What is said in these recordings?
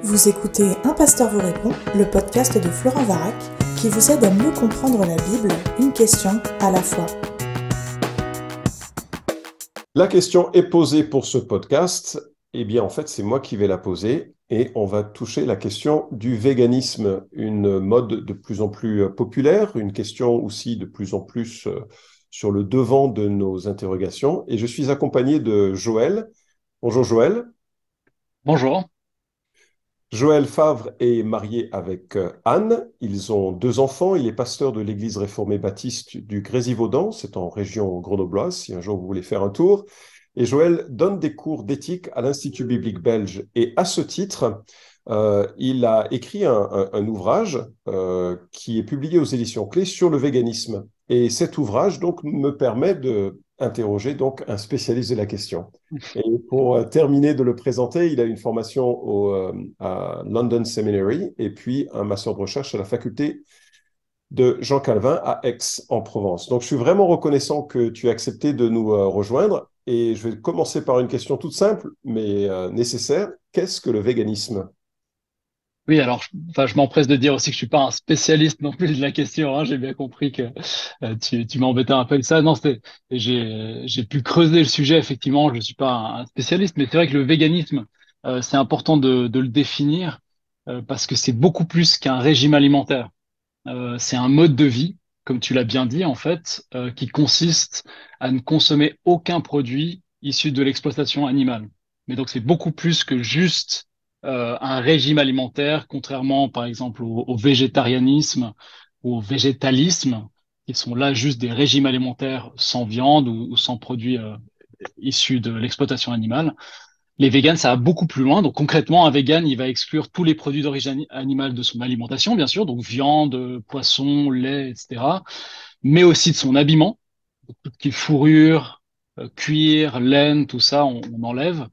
Vous écoutez Un pasteur vous répond, le podcast de Florent Varac, qui vous aide à mieux comprendre la Bible, une question à la fois. La question est posée pour ce podcast. Eh bien, en fait, c'est moi qui vais la poser et on va toucher la question du véganisme, une mode de plus en plus populaire, une question aussi de plus en plus sur le devant de nos interrogations. Et je suis accompagné de Joël. Bonjour Joël. Bonjour. Joël Favre est marié avec Anne. Ils ont 2 enfants. Il est pasteur de l'Église réformée baptiste du Grésivaudan. C'est en région grenobloise, si un jour vous voulez faire un tour. Et Joël donne des cours d'éthique à l'Institut biblique belge. Et à ce titre, il a écrit un ouvrage qui est publié aux éditions Clés sur le véganisme. Et cet ouvrage donc me permet de interroger donc un spécialiste de la question. Et pour terminer de le présenter, il a une formation à London Seminary et puis un master de recherche à la faculté de Jean Calvin à Aix en Provence. Donc je suis vraiment reconnaissant que tu aies accepté de nous rejoindre et je vais commencer par une question toute simple mais nécessaire. Qu'est-ce que le véganisme? Oui, alors, je m'empresse de dire aussi que je suis pas un spécialiste non plus de la question, hein. J'ai bien compris que tu m'embêtais un peu avec ça. Non, j'ai pu creuser le sujet. Effectivement, je suis pas un spécialiste, mais c'est vrai que le véganisme, c'est important de le définir parce que c'est beaucoup plus qu'un régime alimentaire. C'est un mode de vie, comme tu l'as bien dit, en fait, qui consiste à ne consommer aucun produit issu de l'exploitation animale. Mais donc, c'est beaucoup plus que juste un régime alimentaire, contrairement, par exemple, au végétarianisme ou au végétalisme, qui sont là juste des régimes alimentaires sans viande ou sans produits issus de l'exploitation animale. Les végans, ça va beaucoup plus loin. Donc concrètement, un vegan, il va exclure tous les produits d'origine animale de son alimentation, bien sûr, donc viande, poisson, lait, etc., mais aussi de son habillement, donc tout ce qui est fourrure, cuir, laine, tout ça, on enlève,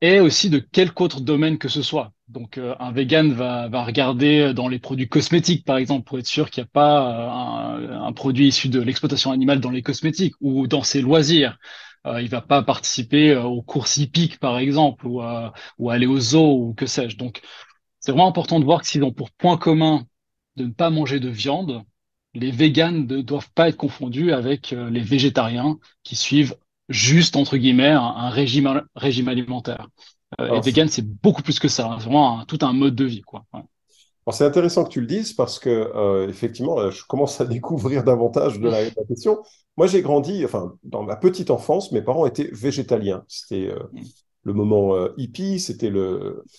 et aussi de quelque autre domaine que ce soit. Donc un vegan va regarder dans les produits cosmétiques, par exemple, pour être sûr qu'il n'y a pas un produit issu de l'exploitation animale dans les cosmétiques ou dans ses loisirs. Il va pas participer aux courses hippiques, par exemple, ou aller au zoo ou que sais-je. Donc c'est vraiment important de voir que s'ils ont pour point commun de ne pas manger de viande, les véganes ne doivent pas être confondus avec les végétariens qui suivent juste, entre guillemets, un régime alimentaire. Et Alors, vegan, c'est beaucoup plus que ça, hein. C'est vraiment tout un mode de vie, quoi. Ouais. alors, c'est intéressant que tu le dises parce que effectivement, je commence à découvrir davantage de la question. Moi, j'ai grandi, enfin, dans ma petite enfance, mes parents étaient végétaliens. C'était le moment hippie,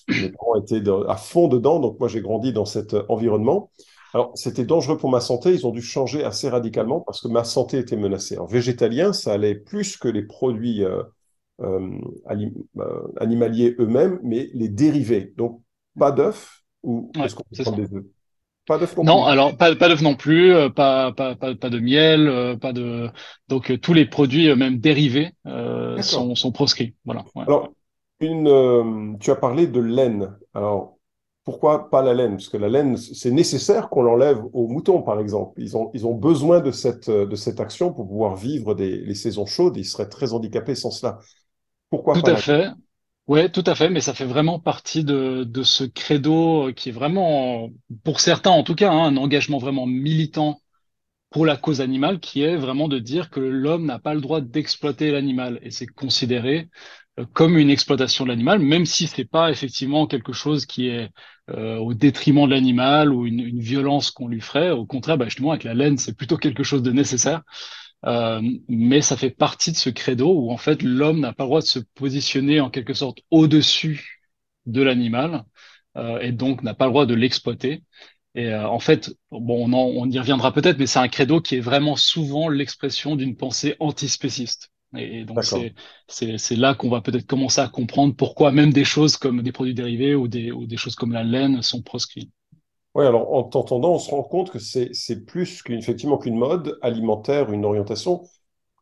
mes parents étaient à fond dedans, donc moi j'ai grandi dans cet environnement. Alors c'était dangereux pour ma santé, ils ont dû changer assez radicalement parce que ma santé était menacée. Alors végétalien, ça allait plus que les produits euh, animaliers eux-mêmes, mais les dérivés. Donc pas d'œufs, ou Ouais, est-ce qu'on peut c'est prendre ça. des œufs? Pas d'œufs non Non, plus. alors pas d'œufs non plus, pas de miel, pas de donc tous les produits même dérivés D'accord. sont proscrits. Voilà. Ouais. Alors, tu as parlé de laine. Alors, pourquoi pas la laine? Parce que la laine, c'est nécessaire qu'on l'enlève aux moutons, par exemple. Ils ont besoin de cette action pour pouvoir vivre les saisons chaudes. Ils seraient très handicapés sans cela. Pourquoi Tout pas à la laine? fait. Ouais, tout à fait, mais ça fait vraiment partie de ce credo qui est vraiment, pour certains en tout cas, hein, un engagement vraiment militant pour la cause animale, qui est vraiment de dire que l'homme n'a pas le droit d'exploiter l'animal, et c'est considéré comme une exploitation de l'animal, même si c'est pas effectivement quelque chose qui est au détriment de l'animal ou une violence qu'on lui ferait. Au contraire, bah, justement, avec la laine, c'est plutôt quelque chose de nécessaire. Mais ça fait partie de ce credo où en fait l'homme n'a pas le droit de se positionner en quelque sorte au-dessus de l'animal et donc n'a pas le droit de l'exploiter. Et en fait, bon, on y reviendra peut-être, mais c'est un credo qui est vraiment souvent l'expression d'une pensée antispéciste. Et donc D'accord. c'est là qu'on va peut-être commencer à comprendre pourquoi même des choses comme des produits dérivés ou des choses comme la laine sont proscrites. Oui, alors en t'entendant, on se rend compte que c'est plus qu'effectivement qu'une mode alimentaire, une orientation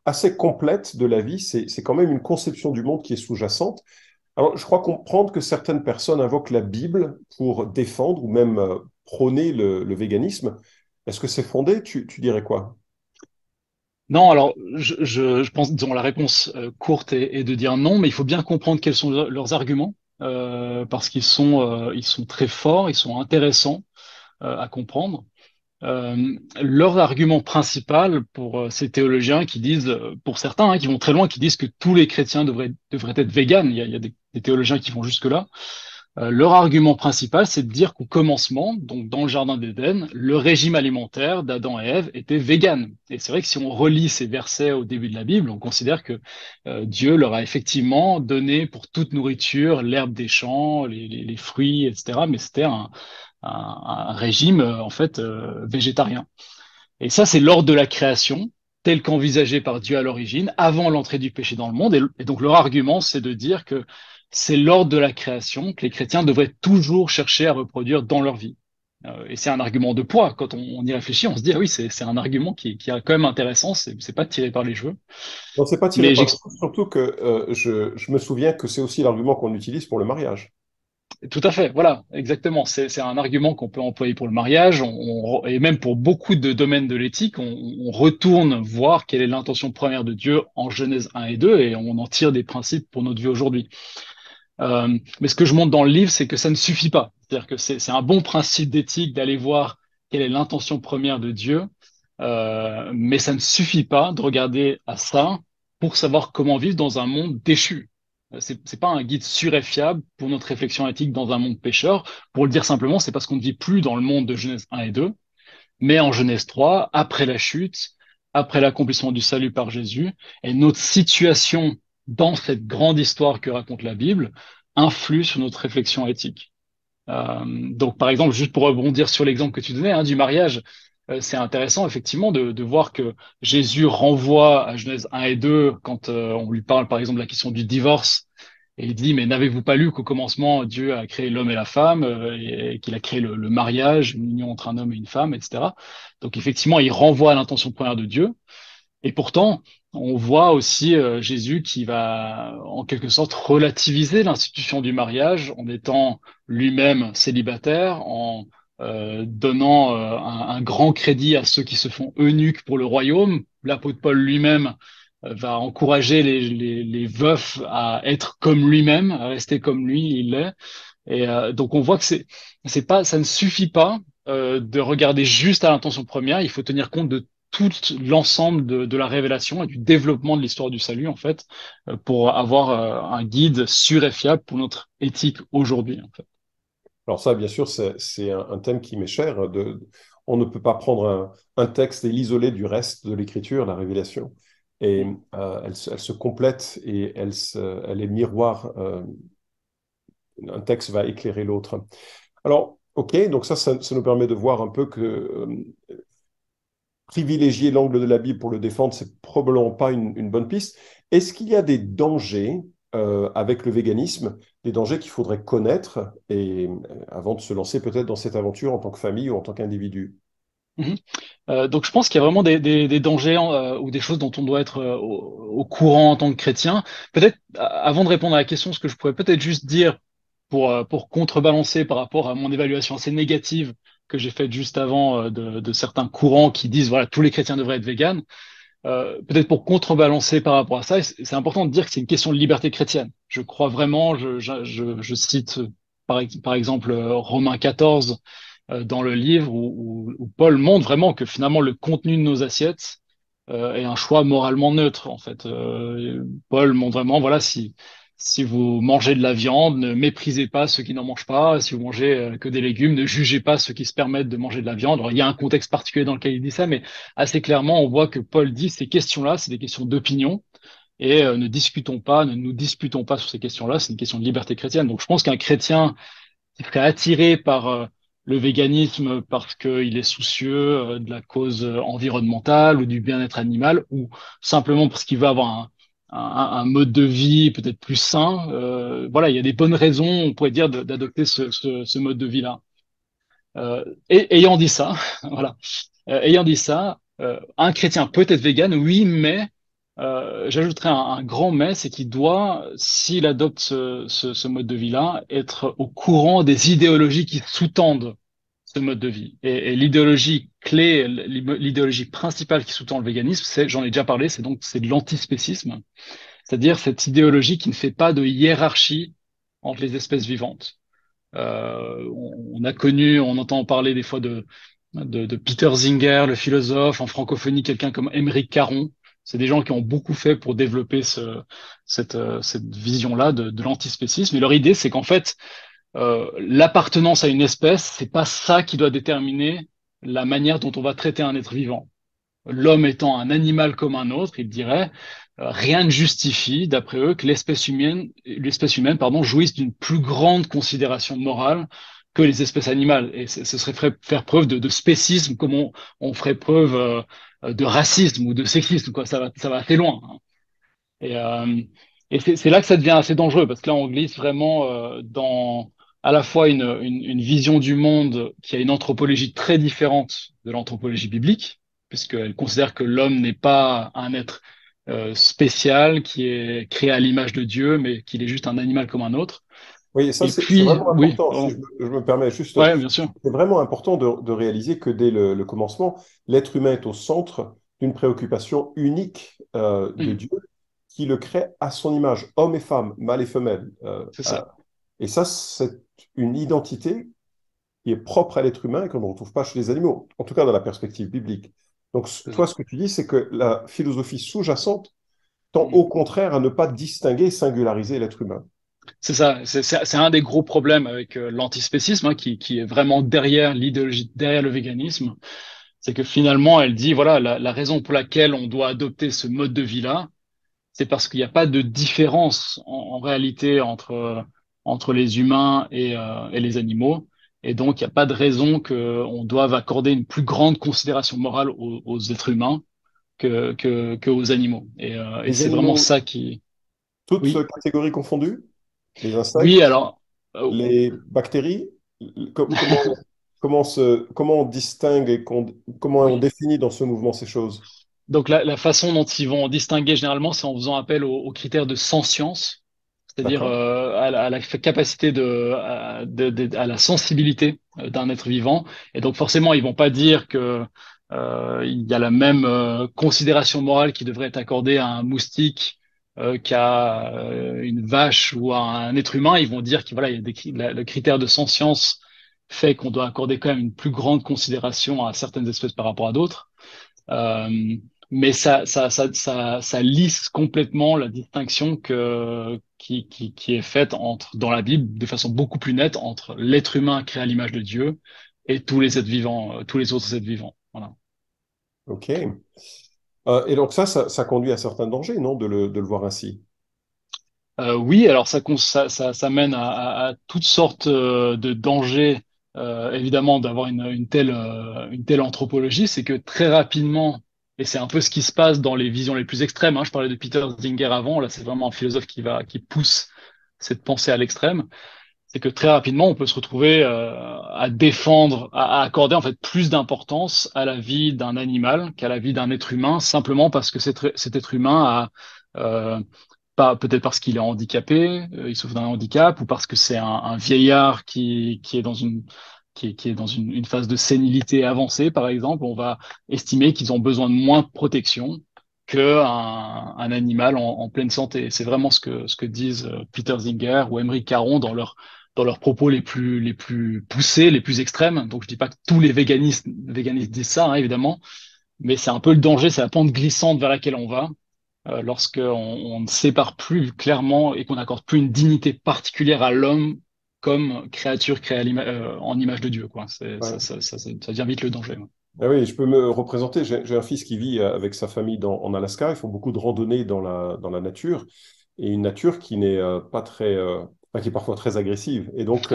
assez complète de la vie. C'est quand même une conception du monde qui est sous-jacente. Alors, je crois comprendre que certaines personnes invoquent la Bible pour défendre ou même prôner le véganisme. Est-ce que c'est fondé? Tu dirais quoi? Non, alors je pense, disons, la réponse courte est de dire non, mais il faut bien comprendre quels sont leurs arguments. parce ils sont très forts, ils sont intéressants à comprendre. Leur argument principal pour ces théologiens qui disent, pour certains, qui vont très loin, qui disent que tous les chrétiens devraient être véganes, il y a des théologiens qui vont jusque-là. Leur argument principal, c'est de dire qu'au commencement, donc dans le jardin d'Éden, le régime alimentaire d'Adam et Ève était vegan. Et c'est vrai que si on relit ces versets au début de la Bible, on considère que Dieu leur a effectivement donné pour toute nourriture l'herbe des champs, les fruits, etc. Mais c'était un régime en fait végétarien. Et ça, c'est l'ordre de la création, tel qu'envisagé par Dieu à l'origine, avant l'entrée du péché dans le monde. Et donc leur argument, c'est de dire que c'est l'ordre de la création que les chrétiens devraient toujours chercher à reproduire dans leur vie. Et c'est un argument de poids. Quand on y réfléchit, on se dit, ah oui, c'est un argument qui est quand même intéressant, c'est pas tiré par les cheveux. Non, c'est pas tiré Mais par le fond, surtout que je me souviens que c'est aussi l'argument qu'on utilise pour le mariage. tout à fait, voilà, exactement. C'est un argument qu'on peut employer pour le mariage, et même pour beaucoup de domaines de l'éthique, on retourne voir quelle est l'intention première de Dieu en Genèse 1 et 2, et on en tire des principes pour notre vie aujourd'hui. Mais ce que je montre dans le livre, c'est que ça ne suffit pas. C'est-à-dire que c'est un bon principe d'éthique d'aller voir quelle est l'intention première de Dieu, mais ça ne suffit pas de regarder à ça pour savoir comment vivre dans un monde déchu. C'est pas un guide sûr et fiable pour notre réflexion éthique dans un monde pécheur. Pour le dire simplement, c'est parce qu'on ne vit plus dans le monde de Genèse 1 et 2, mais en Genèse 3, après la chute, après l'accomplissement du salut par Jésus, et notre situation dans cette grande histoire que raconte la Bible influe sur notre réflexion éthique. Donc, par exemple, juste pour rebondir sur l'exemple que tu donnais du mariage, c'est intéressant effectivement de voir que Jésus renvoie à Genèse 1 et 2 quand on lui parle par exemple de la question du divorce, et il dit, mais n'avez-vous pas lu qu'au commencement, Dieu a créé l'homme et la femme, et qu'il a créé le mariage, une union entre un homme et une femme, etc. Donc effectivement, il renvoie à l'intention première de Dieu. Et pourtant, on voit aussi Jésus qui va en quelque sorte relativiser l'institution du mariage en étant lui-même célibataire, en donnant un grand crédit à ceux qui se font eunuques pour le royaume. L'apôtre Paul lui-même va encourager les veufs à être comme lui-même, à rester comme lui, il l'est. Et donc on voit que c'est pas, ça ne suffit pas de regarder juste à l'intention première. Il faut tenir compte de tout l'ensemble de la révélation et du développement de l'histoire du salut, en fait, pour avoir un guide sûr et fiable pour notre éthique aujourd'hui, en fait. Alors ça, bien sûr, c'est un thème qui m'est cher. On ne peut pas prendre un texte et l'isoler du reste de l'écriture, la révélation. Et elle se complète et elle est miroir. Un texte va éclairer l'autre. Alors, OK, donc ça nous permet de voir un peu que privilégier l'angle de la Bible pour le défendre, c'est probablement pas une bonne piste. Est-ce qu'il y a des dangers avec le véganisme, des dangers qu'il faudrait connaître et avant de se lancer peut-être dans cette aventure en tant que famille ou en tant qu'individu? Mhm. Donc je pense qu'il y a vraiment des dangers ou des choses dont on doit être au courant en tant que chrétien. Peut-être, avant de répondre à la question, ce que je pourrais peut-être juste dire pour contrebalancer par rapport à mon évaluation assez négative que j'ai faite juste avant de certains courants qui disent voilà tous les chrétiens devraient être véganes. Peut-être pour contrebalancer par rapport à ça, c'est important de dire que c'est une question de liberté chrétienne. Je crois vraiment, je cite par exemple Romains 14 dans le livre où Paul montre vraiment que finalement le contenu de nos assiettes est un choix moralement neutre en fait. Paul montre vraiment voilà si vous mangez de la viande, ne méprisez pas ceux qui n'en mangent pas. Si vous mangez que des légumes, ne jugez pas ceux qui se permettent de manger de la viande. Alors, il y a un contexte particulier dans lequel il dit ça, mais assez clairement, on voit que Paul dit ces questions-là, c'est des questions d'opinion. Et ne discutons pas, ne nous disputons pas sur ces questions-là. C'est une question de liberté chrétienne. Donc, je pense qu'un chrétien qui serait attiré par le véganisme parce qu'il est soucieux de la cause environnementale ou du bien-être animal, ou simplement parce qu'il veut avoir un mode de vie peut-être plus sain. Voilà, il y a des bonnes raisons, on pourrait dire, d'adopter ce mode de vie-là. Et ayant dit ça, voilà, ayant dit ça, un chrétien peut être vegan, oui, mais j'ajouterais un grand mais, c'est qu'il doit, s'il adopte ce mode de vie-là, être au courant des idéologies qui sous-tendent ce mode de vie. Et l'idéologie clé, l'idéologie principale qui sous-tend le véganisme, j'en ai déjà parlé, c'est de l'antispécisme, c'est-à-dire cette idéologie qui ne fait pas de hiérarchie entre les espèces vivantes. On a connu, on entend parler des fois de Peter Singer, le philosophe, en francophonie, quelqu'un comme Émeric Caron. C'est des gens qui ont beaucoup fait pour développer cette vision-là de l'antispécisme. Et leur idée, c'est qu'en fait, l'appartenance à une espèce, c'est pas ça qui doit déterminer la manière dont on va traiter un être vivant. L'homme étant un animal comme un autre, il dirait, rien ne justifie, d'après eux, que l'espèce humaine, pardon, jouisse d'une plus grande considération morale que les espèces animales. Et ce serait faire preuve de spécisme, comme on ferait preuve de racisme ou de sexisme, quoi. Ça va assez loin, hein. Et, euh, et c'est là que ça devient assez dangereux, parce que là, on glisse vraiment dans à la fois une vision du monde qui a une anthropologie très différente de l'anthropologie biblique, puisqu'elle considère que l'homme n'est pas un être spécial qui est créé à l'image de Dieu, mais qu'il est juste un animal comme un autre. Oui, et ça, Et c'est puis, vraiment oui, important. Si pardon. je me permets juste, Ouais, bien sûr. c'est vraiment important de réaliser que dès le commencement, l'être humain est au centre d'une préoccupation unique de Mm, Dieu qui le crée à son image, homme et femme, mâle et femelle. c'est ça. Et ça, c'est une identité qui est propre à l'être humain et qu'on ne retrouve pas chez les animaux, en tout cas dans la perspective biblique. Donc, C'est ça. toi, ce que tu dis, c'est que la philosophie sous-jacente tend Mm. au contraire à ne pas distinguer et singulariser l'être humain. C'est ça, c'est un des gros problèmes avec l'antispécisme, hein, qui est vraiment derrière l'idéologie, derrière le véganisme. C'est que finalement, elle dit, voilà, la raison pour laquelle on doit adopter ce mode de vie-là, c'est parce qu'il n'y a pas de différence en réalité entre les humains et les animaux. Et donc, il n'y a pas de raison qu'on doive accorder une plus grande considération morale aux êtres humains que aux animaux. Et Les c'est vraiment animaux, ça qui... toutes Oui, catégories confondues, les oui, insectes, alors... les bactéries, comment on distingue et comment on oui. définit dans ce mouvement ces choses? Donc la façon dont ils vont distinguer généralement, c'est en faisant appel aux critères de sentience, c'est-à-dire D'accord? à la capacité à la sensibilité d'un être vivant. Et donc forcément, ils vont pas dire que il y a la même considération morale qui devrait être accordée à un moustique qu'à une vache ou à un être humain. Ils vont dire qu'il voilà, il y a le critère de sentience fait qu'on doit accorder quand même une plus grande considération à certaines espèces par rapport à d'autres. Euh, mais ça lisse complètement la distinction qui est faite dans la Bible de façon beaucoup plus nette entre l'être humain créé à l'image de Dieu et tous les êtres vivants, tous les autres êtres vivants. Voilà. OK. Et donc ça conduit à certains dangers, non, de le voir ainsi? Oui, alors ça mène à toutes sortes de dangers, évidemment, d'avoir une telle anthropologie. C'est que très rapidement, et c'est un peu ce qui se passe dans les visions les plus extrêmes, hein, je parlais de Peter Singer avant, là c'est vraiment un philosophe qui pousse cette pensée à l'extrême, c'est que très rapidement, on peut se retrouver à défendre, à accorder en fait plus d'importance à la vie d'un animal qu'à la vie d'un être humain, simplement parce que cet être humain a pas peut-être parce qu'il est handicapé, il souffre d'un handicap, ou parce que c'est un vieillard qui est dans qui est dans une phase de sénilité avancée, par exemple. On va estimer qu'ils ont besoin de moins de protection un animal en pleine santé. C'est vraiment ce que disent Peter Singer ou Émeric Caron dans leurs propos les plus poussés, les plus extrêmes. Donc je dis pas que tous les véganistes disent ça, hein, évidemment, mais c'est un peu le danger, c'est la pente glissante vers laquelle on va lorsque on ne sépare plus clairement et qu'on n'accorde plus une dignité particulière à l'homme comme créature créée en image de Dieu, quoi. Ouais. Ça devient vite le danger, ouais. Ah oui, je peux me représenter. J'ai un fils qui vit avec sa famille en Alaska. Ils font beaucoup de randonnées dans la nature et une nature qui n'est pas très, enfin, qui est parfois très agressive. Et donc,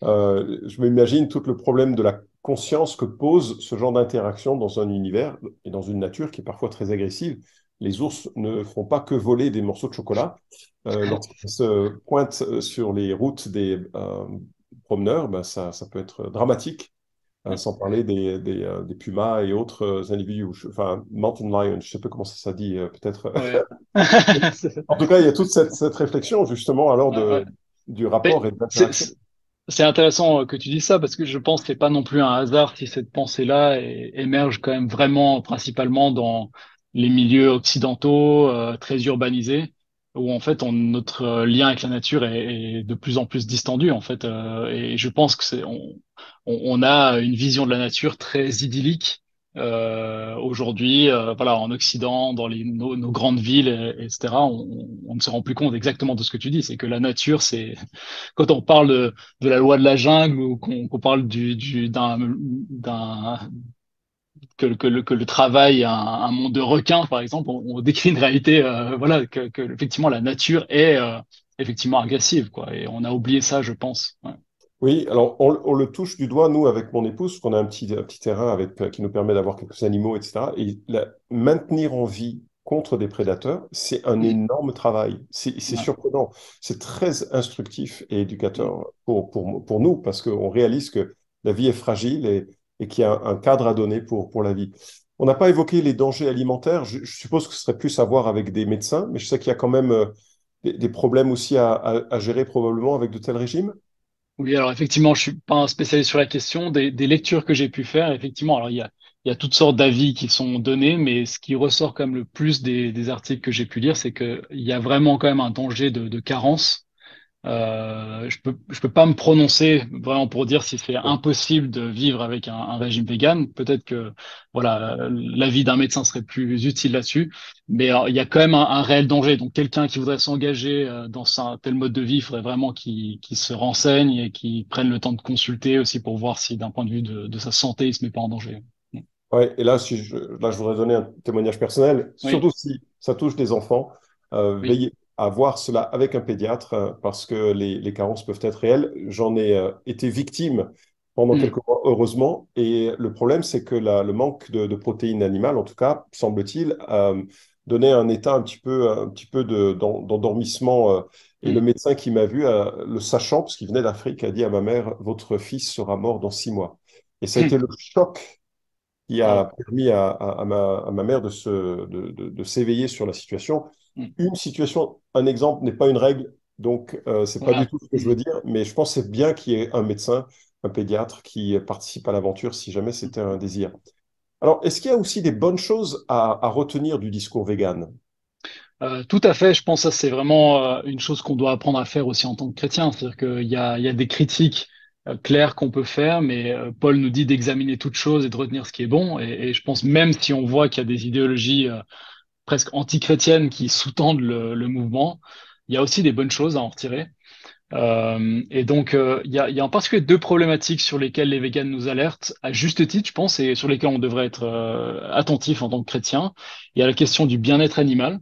je m'imagine tout le problème de la conscience que pose ce genre d'interaction dans un univers et dans une nature qui est parfois très agressive. Les ours ne font pas que voler des morceaux de chocolat. Lorsqu'ils se pointent sur les routes des promeneurs, ben ça peut être dramatique. Sans parler des pumas et autres individus, enfin, mountain lion, je ne sais pas comment ça dit, peut-être. Ouais. En tout cas, il y a toute cette réflexion, justement, alors Ouais, ouais. du Mais rapport et de c'est l'interaction. c'est- c'est intéressant que tu dises ça parce que je pense que c'est pas non plus un hasard si cette pensée-là émerge quand même vraiment principalement dans les milieux occidentaux très urbanisés. où en fait notre lien avec la nature est de plus en plus distendu en fait. Et je pense que on a une vision de la nature très idyllique aujourd'hui. Voilà, en Occident, dans nos grandes villes, etc. On ne se rend plus compte exactement de ce que tu dis. C'est que la nature, c'est quand on parle de la loi de la jungle ou qu'on parle d'un que le travail un monde de requins, par exemple, on décrit une réalité, voilà, que effectivement la nature est effectivement agressive, quoi. Et on a oublié ça, je pense. Ouais. Oui, alors on le touche du doigt, nous, avec mon épouse, qu'on a un petit terrain avec, qui nous permet d'avoir quelques animaux, etc. Et maintenir en vie contre des prédateurs, c'est un Mm, énorme travail. C'est ouais, surprenant. C'est très instructif et mm, éducateur pour nous, parce qu'on réalise que la vie est fragile et qu'il y a un cadre à donner pour la vie. On n'a pas évoqué les dangers alimentaires. Je suppose que ce serait plus à voir avec des médecins, mais je sais qu'il y a quand même des problèmes aussi à gérer probablement avec de tels régimes. oui, alors effectivement, je suis pas un spécialiste sur la question. Des lectures que j'ai pu faire, effectivement, alors il y a toutes sortes d'avis qui sont donnés, mais ce qui ressort comme le plus des articles que j'ai pu lire, c'est qu'il y a vraiment quand même un danger de carence. Je peux pas me prononcer vraiment pour dire si c'est impossible de vivre avec un régime vegan. Peut-être que voilà, l'avis d'un médecin serait plus utile là-dessus. Mais il y a quand même un réel danger. Donc quelqu'un qui voudrait s'engager dans un tel mode de vie, il faudrait vraiment qu'il se renseigne et qu'il prenne le temps de consulter aussi pour voir si d'un point de vue de sa santé, il se met pas en danger. Ouais, et là, là, je voudrais donner un témoignage personnel, Oui, surtout si ça touche des enfants. oui. Veillez à voir cela avec un pédiatre parce que les carences peuvent être réelles. J'en ai été victime pendant Hmm, quelques mois, heureusement. Et le problème, c'est que le manque de protéines animales, en tout cas, semble-t-il, donnait un état un petit peu d'endormissement. Et le hmm, médecin qui m'a vu, le sachant, parce qu'il venait d'Afrique, a dit à ma mère, votre fils sera mort dans 6 mois. Et ça a été hmm. le choc qui a Wow. permis à ma mère de s'éveiller sur la situation. Hmm. Une situation, un exemple n'est pas une règle, donc c'est pas du Voilà. tout ce que je Hmm. veux dire, mais je pense que c'est bien qu'il y ait un médecin, un pédiatre qui participe à l'aventure si jamais c'était un désir. Alors, est-ce qu'il y a aussi des bonnes choses à retenir du discours vegan? Tout à fait, je pense que ça c'est vraiment une chose qu'on doit apprendre à faire aussi en tant que chrétien. C'est-à-dire il y a des critiques claires qu'on peut faire, mais Paul nous dit d'examiner toute chose et de retenir ce qui est bon. Et je pense même si on voit qu'il y a des idéologies presque anti-chrétiennes qui sous-tendent le mouvement, il y a aussi des bonnes choses à en retirer. Et donc il y a en particulier deux problématiques sur lesquelles les véganes nous alertent, à juste titre, je pense, et sur lesquelles on devrait être attentif en tant que chrétien. Il y a la question du bien-être animal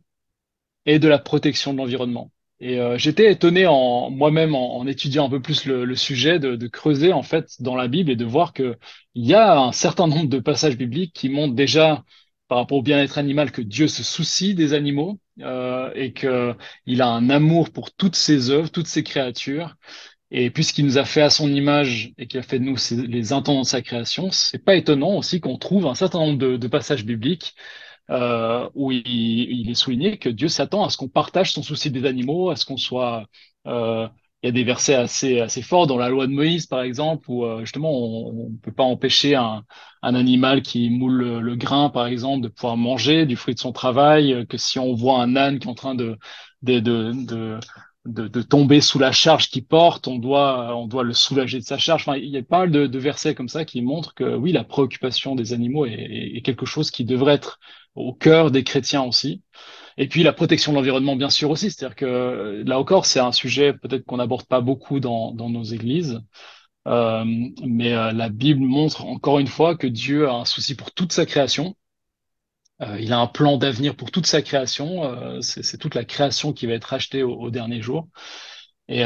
et de la protection de l'environnement. Et j'étais étonné moi-même en étudiant un peu plus le sujet de creuser en fait dans la Bible et de voir que il y a un certain nombre de passages bibliques qui montrent déjà par rapport au bien-être animal que Dieu se soucie des animaux et que il a un amour pour toutes ses œuvres, toutes ses créatures. Et puisqu'il nous a fait à son image et qu'il a fait de nous les intendants de sa création, c'est pas étonnant aussi qu'on trouve un certain nombre de passages bibliques où il est souligné que Dieu s'attend à ce qu'on partage son souci des animaux, à ce qu'on soit... il y a des versets assez forts dans la loi de Moïse, par exemple, où justement on ne peut pas empêcher un animal qui moule le grain, par exemple, de pouvoir manger du fruit de son travail, que si on voit un âne qui est en train de, de, de, de tomber sous la charge qu'il porte, on doit le soulager de sa charge. Enfin, il y a pas mal de versets comme ça qui montrent que oui, la préoccupation des animaux est quelque chose qui devrait être au cœur des chrétiens aussi. Et puis la protection de l'environnement, bien sûr aussi. C'est-à-dire que là encore, c'est un sujet peut-être qu'on n'aborde pas beaucoup dans nos églises. Euh, mais la Bible montre encore une fois que Dieu a un souci pour toute sa création. Il a un plan d'avenir pour toute sa création. C'est toute la création qui va être achetée au dernier jour. Et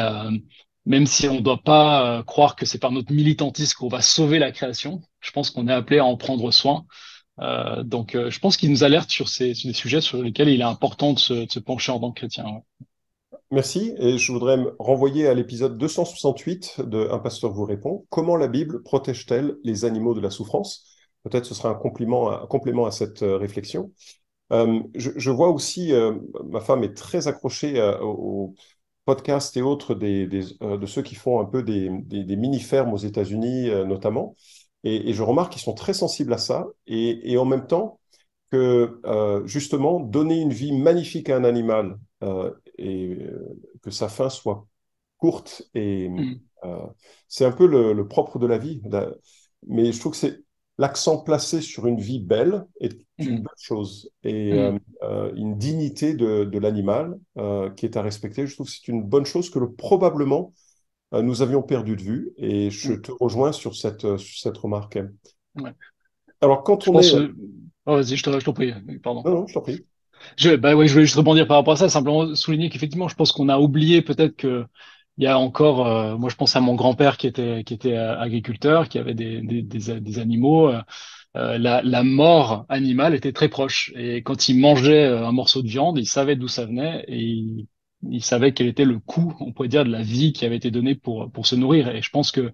même si on ne doit pas croire que c'est par notre militantisme qu'on va sauver la création, je pense qu'on est appelé à en prendre soin. Je pense qu'il nous alerte sur des sujets sur lesquels il est important de se pencher en tant que chrétien. Ouais. Merci, et je voudrais me renvoyer à l'épisode 268 de Un pasteur vous répond. Comment la Bible protège-t-elle les animaux de la souffrance? Peut-être ce sera un complément à cette réflexion. Je vois aussi, ma femme est très accrochée aux podcasts et autres de ceux qui font un peu des mini-fermes aux États-Unis notamment. Et je remarque qu'ils sont très sensibles à ça. Et en même temps, que justement, donner une vie magnifique à un animal et que sa fin soit courte et Mm, euh, c'est un peu le propre de la vie. Mais je trouve que c'est l'accent placé sur une vie belle est une mm, bonne chose et mm, une dignité de l'animal qui est à respecter. Je trouve que c'est une bonne chose que probablement nous avions perdu de vue et je mm. te rejoins sur cette remarque. Ouais. Alors quand Je on est... pense. Oh, vas-y, je t'en prie. Pardon. Non, non, je t'en prie. Bah ouais, je voulais juste rebondir par rapport à ça, simplement souligner qu'effectivement, je pense qu'on a oublié peut-être que il y a encore, moi je pense à mon grand-père qui était agriculteur, qui avait des animaux. La mort animale était très proche. Et quand il mangeait un morceau de viande, il savait d'où ça venait et il savait quel était le coût, on pourrait dire, de la vie qui avait été donnée pour se nourrir. Et je pense que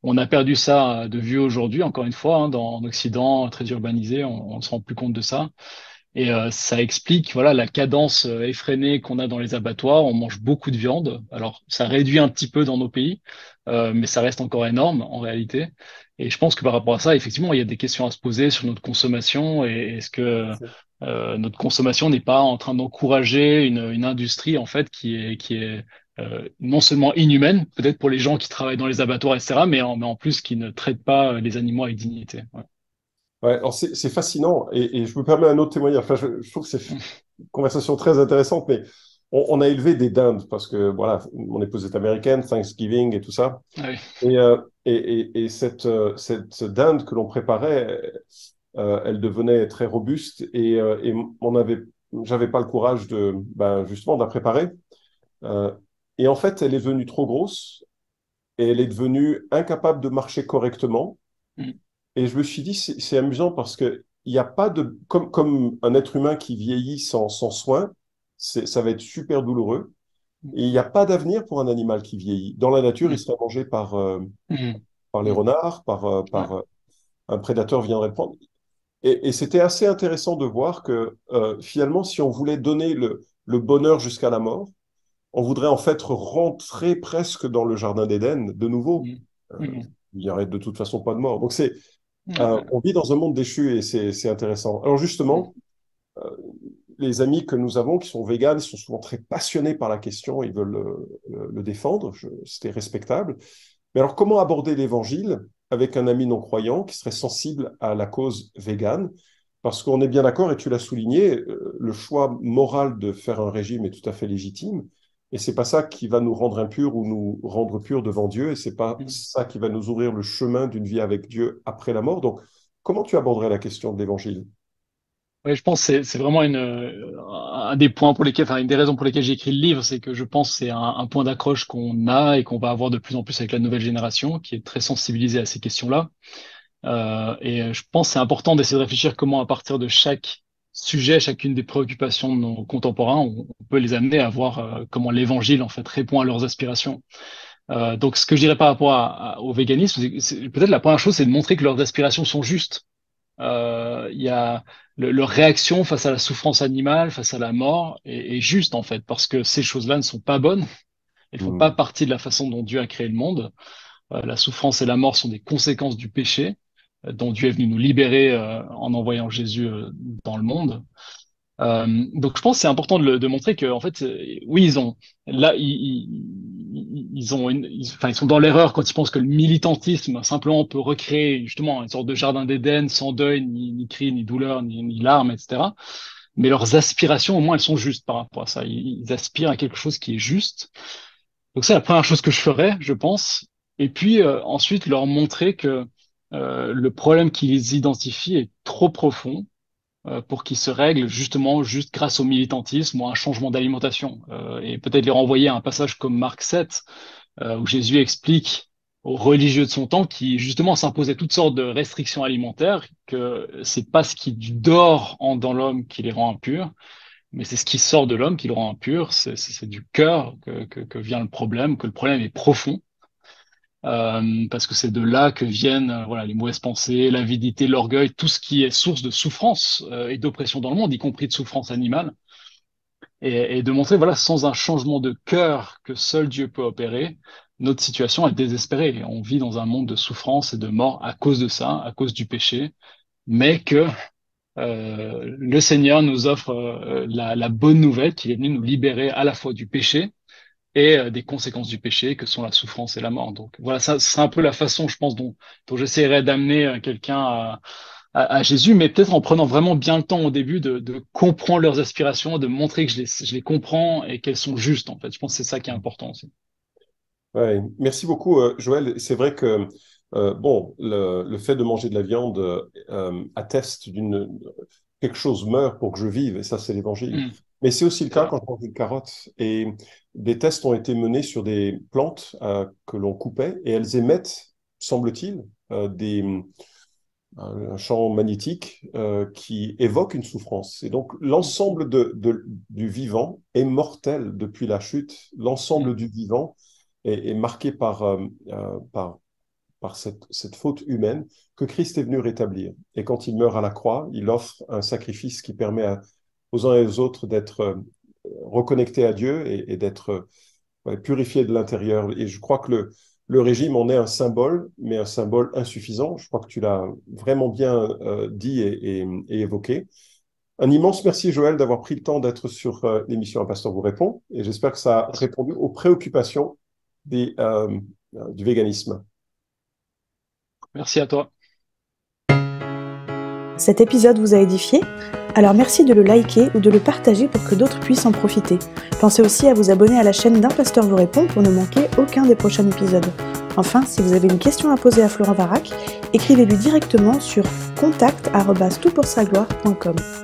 on a perdu ça de vue aujourd'hui, encore une fois, hein, en Occident, très urbanisé, on ne se rend plus compte de ça. Et ça explique voilà la cadence effrénée qu'on a dans les abattoirs. On mange beaucoup de viande. Alors ça réduit un petit peu dans nos pays, mais ça reste encore énorme en réalité. Et je pense que par rapport à ça, effectivement, il y a des questions à se poser sur notre consommation et est-ce que notre consommation n'est pas en train d'encourager une industrie en fait qui est non seulement inhumaine, peut-être pour les gens qui travaillent dans les abattoirs, etc., mais en plus qui ne traite pas les animaux avec dignité. Ouais. Ouais, alors c'est fascinant et je me permets un autre témoignage. Enfin, je trouve que c'est une conversation très intéressante, mais on a élevé des dindes parce que voilà, mon épouse est américaine, Thanksgiving et tout ça. Ah oui. Et cette dinde que l'on préparait, elle devenait très robuste et j'avais pas le courage justement de la préparer. Euh, et en fait, elle est devenue trop grosse et elle est devenue incapable de marcher correctement. Mm, Et je me suis dit, c'est amusant parce que il n'y a pas de, comme un être humain qui vieillit sans soin, ça va être super douloureux. mm, Et il n'y a pas d'avenir pour un animal qui vieillit. Dans la nature, il mm, serait mangé mm, par les mm. renards, Ouais. un prédateur viendrait le prendre. Et c'était assez intéressant de voir que finalement, si on voulait donner le bonheur jusqu'à la mort, on voudrait en fait rentrer presque dans le jardin d'Éden de nouveau. Mm, Euh, mm, il n'y aurait de toute façon pas de mort. Donc mm. Ouais, ouais. on vit dans un monde déchu et c'est intéressant. Alors Mm, justement, euh, les amis que nous avons qui sont véganes sont souvent très passionnés par la question, ils veulent le défendre, c'était respectable. Mais alors comment aborder l'évangile avec un ami non-croyant qui serait sensible à la cause végane? Parce qu'on est bien d'accord, et tu l'as souligné, le choix moral de faire un régime est tout à fait légitime, et c'est pas ça qui va nous rendre impurs ou nous rendre purs devant Dieu, et c'est pas mm. ça qui va nous ouvrir le chemin d'une vie avec Dieu après la mort. Donc, comment tu aborderais la question de l'évangile? Ouais, je pense que c'est vraiment un des points pour lesquels, enfin, une des raisons pour lesquelles j'ai écrit le livre, c'est que je pense que c'est un point d'accroche qu'on a et qu'on va avoir de plus en plus avec la nouvelle génération qui est très sensibilisée à ces questions-là. Et je pense que c'est important d'essayer de réfléchir comment, à partir de chaque sujet, chacune des préoccupations de nos contemporains, on peut les amener à voir comment l'évangile, en fait, répond à leurs aspirations. Donc, ce que je dirais par rapport au véganisme, peut-être la première chose, c'est de montrer que leurs aspirations sont justes. Il y a leur réaction face à la souffrance animale, face à la mort, est juste, en fait, parce que ces choses-là ne sont pas bonnes. Elles font pas Hmm. partie de la façon dont Dieu a créé le monde. La souffrance et la mort sont des conséquences du péché dont Dieu est venu nous libérer en envoyant Jésus dans le monde. Donc je pense que c'est important de montrer que en fait oui ils ont là ils ont enfin ils sont dans l'erreur quand ils pensent que le militantisme simplement peut recréer justement une sorte de jardin d'Éden sans deuil ni cris ni douleur ni larmes, etc. Mais leurs aspirations au moins elles sont justes par rapport à ça, ils aspirent à quelque chose qui est juste. Donc c'est la première chose que je ferais, je pense. Et puis ensuite leur montrer que le problème qu'ils identifient est trop profond pour qu'ils se règlent justement juste grâce au militantisme ou à un changement d'alimentation. Et peut-être les renvoyer à un passage comme Marc 7, où Jésus explique aux religieux de son temps qui justement s'imposaient toutes sortes de restrictions alimentaires, que c'est pas ce qui dort dans l'homme qui les rend impurs, mais c'est ce qui sort de l'homme qui le rend impur, c'est du cœur que vient le problème, que le problème est profond. Parce que c'est de là que viennent voilà, les mauvaises pensées, l'avidité, l'orgueil, tout ce qui est source de souffrance et d'oppression dans le monde, y compris de souffrance animale, et de montrer voilà, sans un changement de cœur que seul Dieu peut opérer, notre situation est désespérée. On vit dans un monde de souffrance et de mort à cause de ça, à cause du péché, mais que le Seigneur nous offre la bonne nouvelle qu'il est venu nous libérer à la fois du péché et des conséquences du péché que sont la souffrance et la mort. Donc voilà, ça c'est un peu la façon, je pense, dont j'essaierai d'amener quelqu'un à Jésus, mais peut-être en prenant vraiment bien le temps au début de comprendre leurs aspirations, de montrer que je les comprends et qu'elles sont justes, en fait. Je pense que c'est ça qui est important aussi. Ouais, merci beaucoup, Joël. C'est vrai que bon, le fait de manger de la viande atteste quelque chose meurt pour que je vive, et ça, c'est l'évangile. Mm, Mais c'est aussi le c'est cas vrai. quand je mange une carotte. Et des tests ont été menés sur des plantes que l'on coupait, et elles émettent, semble-t-il, un champ magnétique qui évoque une souffrance. Et donc, Mm, l'ensemble du vivant est mortel depuis la chute. L'ensemble mm, du vivant est marqué par cette faute humaine que Christ est venu rétablir. Et quand il meurt à la croix, il offre un sacrifice qui permet aux uns et aux autres d'être reconnectés à Dieu et d'être purifiés de l'intérieur. Et je crois que le régime en est un symbole, mais un symbole insuffisant. Je crois que tu l'as vraiment bien dit et évoqué. Un immense merci, Joël, d'avoir pris le temps d'être sur l'émission Un Pasteur vous répond. Et j'espère que ça a répondu aux préoccupations du véganisme. Merci à toi. Cet épisode vous a édifié? Alors merci de le liker ou de le partager pour que d'autres puissent en profiter. Pensez aussi à vous abonner à la chaîne d'Un Pasteur vous répond pour ne manquer aucun des prochains épisodes. Enfin, si vous avez une question à poser à Florent Varac, écrivez-lui directement sur contact@toutpoursagloire.com.